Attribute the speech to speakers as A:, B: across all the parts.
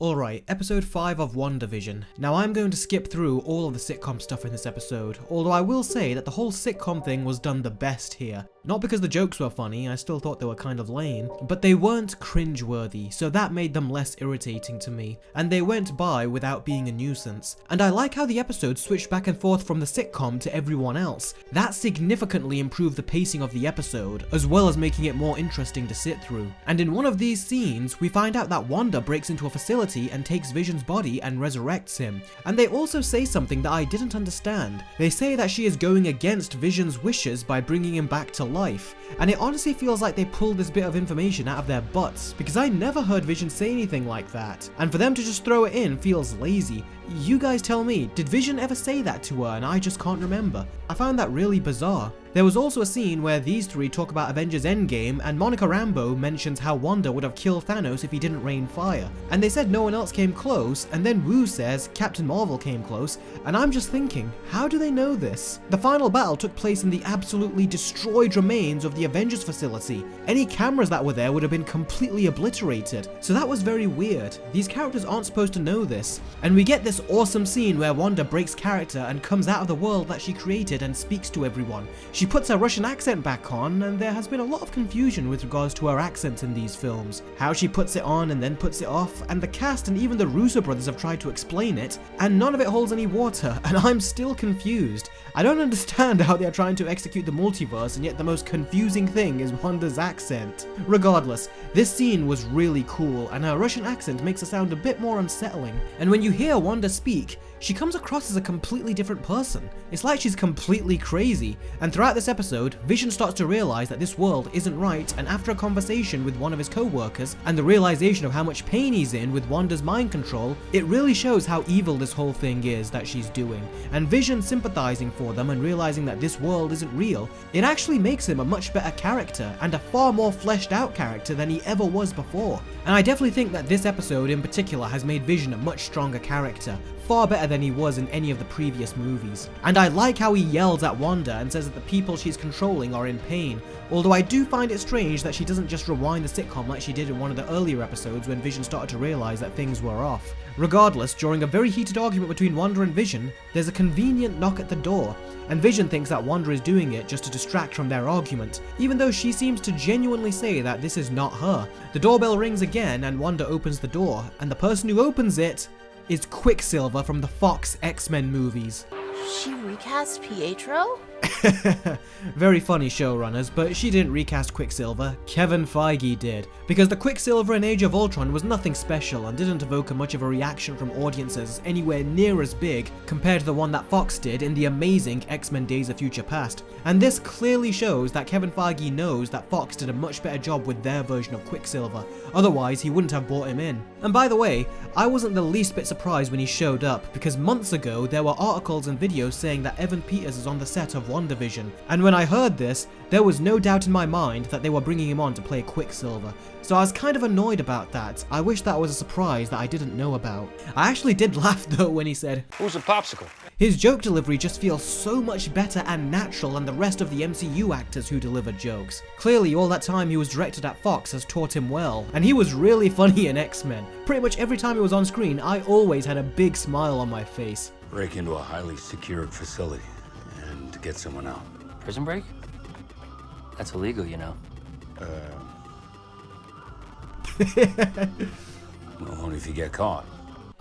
A: Alright, episode 5 of WandaVision. Now I'm going to skip through all of the sitcom stuff in this episode, although I will say that the whole sitcom thing was done the best here. Not because the jokes were funny, I still thought they were kind of lame, but they weren't cringe-worthy, so that made them less irritating to me, and they went by without being a nuisance. And I like how the episodes switched back and forth from the sitcom to everyone else. That significantly improved the pacing of the episode, as well as making it more interesting to sit through. And in one of these scenes, we find out that Wanda breaks into a facility and takes Vision's body and resurrects him. And they also say something that I didn't understand. They say that she is going against Vision's wishes by bringing him back to life, and it honestly feels like they pulled this bit of information out of their butts, because I never heard Vision say anything like that, and for them to just throw it in feels lazy. You guys tell me, did Vision ever say that to her and I just can't remember? I found that really bizarre. There was also a scene where these three talk about Avengers Endgame, and Monica Rambeau mentions how Wanda would have killed Thanos if he didn't rain fire, and they said no one else came close, and then Wu says Captain Marvel came close, and I'm just thinking, how do they know this? The final battle took place in the absolutely destroyed remains of the Avengers facility. Any cameras that were there would have been completely obliterated, so that was very weird. These characters aren't supposed to know this, and we get this awesome scene where Wanda breaks character and comes out of the world that she created and speaks to everyone. She puts her Russian accent back on, and there has been a lot of confusion with regards to her accents in these films. How she puts it on and then puts it off, and the cast and even the Russo brothers have tried to explain it, and none of it holds any water, and I'm still confused. I don't understand how they are trying to execute the multiverse, and yet the most confusing thing is Wanda's accent. Regardless, this scene was really cool, and her Russian accent makes her sound a bit more unsettling. And when you hear Wanda speak, she comes across as a completely different person. It's like she's completely crazy, and throughout this episode, Vision starts to realize that this world isn't right, and after a conversation with one of his co-workers, and the realization of how much pain he's in with Wanda's mind control, it really shows how evil this whole thing is that she's doing. And Vision sympathizing for them and realizing that this world isn't real, it actually makes him a much better character, and a far more fleshed out character than he ever was before. And I definitely think that this episode in particular has made Vision a much stronger character, far better than he was in any of the previous movies. And I like how he yells at Wanda and says that the people she's controlling are in pain, although I do find it strange that she doesn't just rewind the sitcom like she did in one of the earlier episodes when Vision started to realize that things were off. Regardless, during a very heated argument between Wanda and Vision, there's a convenient knock at the door, and Vision thinks that Wanda is doing it just to distract from their argument, even though she seems to genuinely say that this is not her. The doorbell rings again and Wanda opens the door, and the person who opens it is Quicksilver from the Fox X-Men movies.
B: She recast Pietro?
A: Very funny showrunners, but she didn't recast Quicksilver, Kevin Feige did, because the Quicksilver in Age of Ultron was nothing special and didn't evoke much of a reaction from audiences anywhere near as big compared to the one that Fox did in the amazing X-Men Days of Future Past. And this clearly shows that Kevin Feige knows that Fox did a much better job with their version of Quicksilver, otherwise he wouldn't have brought him in. And by the way, I wasn't the least bit surprised when he showed up, because months ago there were articles and videos saying that Evan Peters is on the set of WandaVision, and when I heard this, there was no doubt in my mind that they were bringing him on to play Quicksilver. So I was kind of annoyed about that. I wish that was a surprise that I didn't know about. I actually did laugh though when he said,
C: "Who's a popsicle?"
A: His joke delivery just feels so much better and natural than the rest of the MCU actors who deliver jokes. Clearly all that time he was directed at Fox has taught him well, and he was really funny in X-Men. Pretty much every time he was on screen, I always had a big smile on my face.
D: Break into a highly secured facility and get someone out.
C: Prison break? That's illegal, you know.
D: Well, only if you get caught.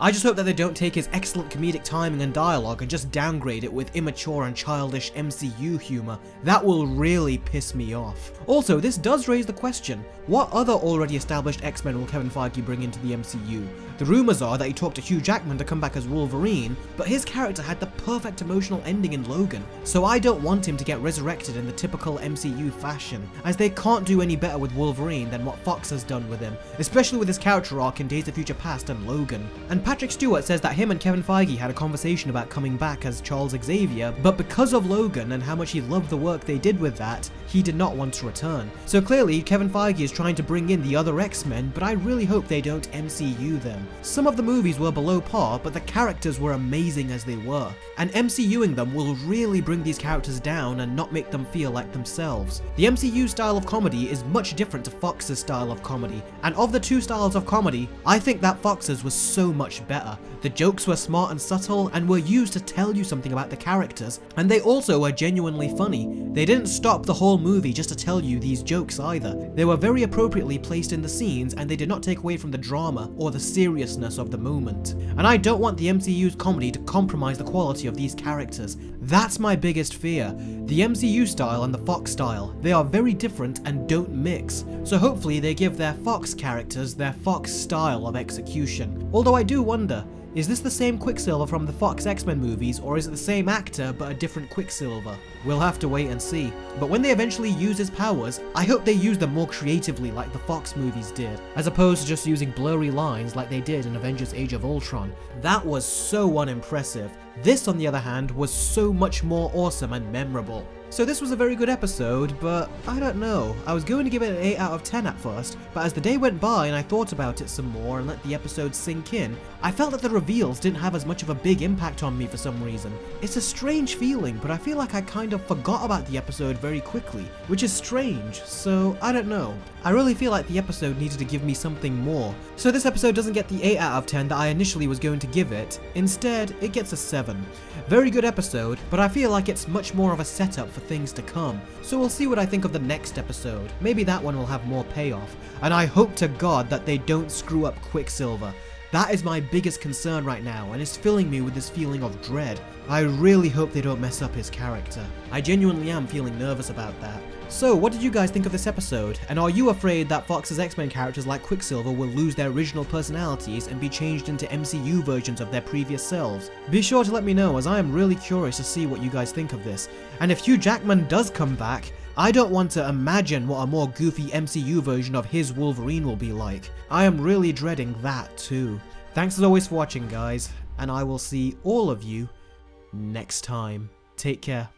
A: I just hope that they don't take his excellent comedic timing and dialogue and just downgrade it with immature and childish MCU humor. That will really piss me off. Also, this does raise the question, what other already established X-Men will Kevin Feige bring into the MCU? The rumors are that he talked to Hugh Jackman to come back as Wolverine, but his character had the perfect emotional ending in Logan, so I don't want him to get resurrected in the typical MCU fashion, as they can't do any better with Wolverine than what Fox has done with him, especially with his character arc in Days of Future Past and Logan. And Patrick Stewart says that him and Kevin Feige had a conversation about coming back as Charles Xavier, but because of Logan and how much he loved the work they did with that, he did not want to return. So clearly, Kevin Feige is trying to bring in the other X-Men, but I really hope they don't MCU them. Some of the movies were below par, but the characters were amazing as they were, and MCUing them will really bring these characters down and not make them feel like themselves. The MCU style of comedy is much different to Fox's style of comedy, and of the two styles of comedy, I think that Fox's was so much better. The jokes were smart and subtle and were used to tell you something about the characters, and they also were genuinely funny. They didn't stop the whole movie just to tell you these jokes either. They were very appropriately placed in the scenes, and they did not take away from the drama or the seriousness of the moment. And I don't want the MCU's comedy to compromise the quality of these characters. That's my biggest fear. The MCU style and the Fox style, they are very different and don't mix. So hopefully they give their Fox characters their Fox style of execution. Although I do wonder, is this the same Quicksilver from the Fox X-Men movies, or is it the same actor but a different Quicksilver? We'll have to wait and see. But when they eventually use his powers, I hope they use them more creatively like the Fox movies did, as opposed to just using blurry lines like they did in Avengers Age of Ultron. That was so unimpressive. This, on the other hand, was so much more awesome and memorable. So this was a very good episode, but I don't know. I was going to give it an 8 out of 10 at first, but as the day went by and I thought about it some more and let the episode sink in, I felt that the reveals didn't have as much of a big impact on me for some reason. It's a strange feeling, but I feel like I kind of forgot about the episode very quickly, which is strange, so I don't know. I really feel like the episode needed to give me something more. So this episode doesn't get the 8 out of 10 that I initially was going to give it. Instead, it gets a 7. Very good episode, but I feel like it's much more of a setup for things to come. So we'll see what I think of the next episode. Maybe that one will have more payoff. And I hope to God that they don't screw up Quicksilver. That is my biggest concern right now, and it's filling me with this feeling of dread. I really hope they don't mess up his character. I genuinely am feeling nervous about that. So, what did you guys think of this episode? And are you afraid that Fox's X-Men characters like Quicksilver will lose their original personalities and be changed into MCU versions of their previous selves? Be sure to let me know, as I am really curious to see what you guys think of this. And if Hugh Jackman does come back, I don't want to imagine what a more goofy MCU version of his Wolverine will be like. I am really dreading that too. Thanks as always for watching, guys, and I will see all of you next time. Take care.